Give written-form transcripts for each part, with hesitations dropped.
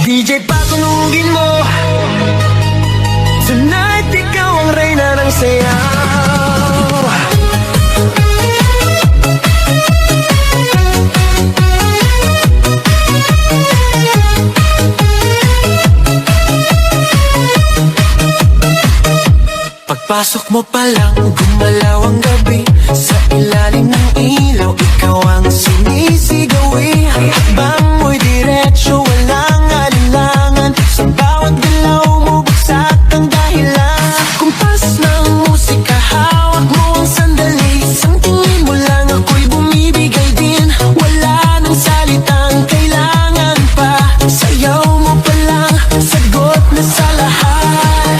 DJ patunugin mo, tonight ikaw ang reyna ng sayaw. Pagpasok mo pa lang, gumalaw ang gabi. Sa ilalim ng ilaw, ikaw ang sinisigawi. Ang hakbang mo'y diretsyo, walang alinlangan. Sa bawat galaw mo, bagsak ang dahilan. Kumpas ng musika, hawak mo ang sandali. Isang tingin mo lang, ako'y bumibigay din. Wala nang salitang kailangan pa. Sayaw mo pa lang, sagot na sa lahat.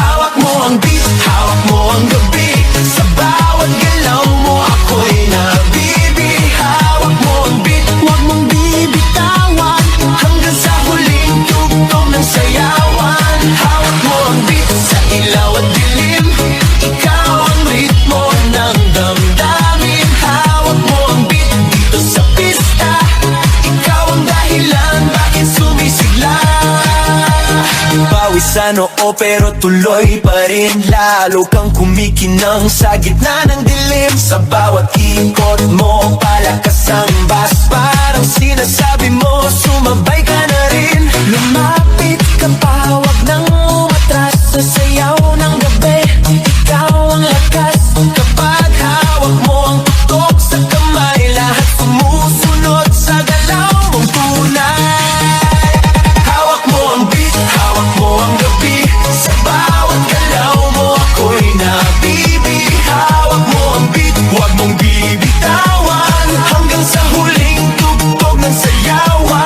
Hawak mo ang beat, hawak mo ang gabi. Sa bawat galaw mo, ako'y nabibi. Hawak mo ang beat, huwag mong bibitawan. Hanggang sa huling tugtog ng sayawan. Hawak mo ang beat, sa ilaw at dilim. Ikaw ang ritmo ng damdamin. Hawak mo ang beat, dito sa pista. Ikaw ang dahilan, bakit sumisigla. Pawis sa noo pero tuloy pa rin. Lalo kang kumikinang sa gitna ng dilim. Sa bawat ikot mo, palakas ang bass. Parang sinasabi mo, sumabay ka na rin. Lumapit ka pa, wag nang umatras. Sa sayaw ng gabi, ikaw ang lakas. Kapag hawak mo ang tutok sa kamay, lahat sumusunod sa galaw mong tunay. Hawak mo ang beat, hawak mo ang gabi. Sa bawat galaw mo, ako'y nabibi. Hawak mo ang beat, huwag mong bibitawan. Hanggang sa huling tugtog ng sayawan.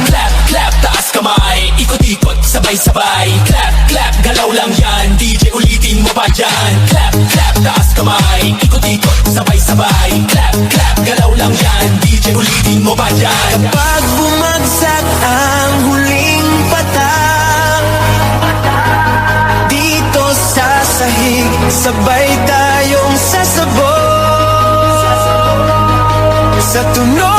Clap, clap, taas kamay, ikot-ikot, sabay-sabay. Clap, clap, galaw lang yan, DJ ulitin mo pa dyan. Clap, clap, taas kamay, ikot-ikot, sabay-sabay. Clap, clap, galaw lang yan, DJ ulitin mo pa dyan. Kapag bumagsak ang huling patak, dito sa sahig, sabay tayong sasabog. Sa tunog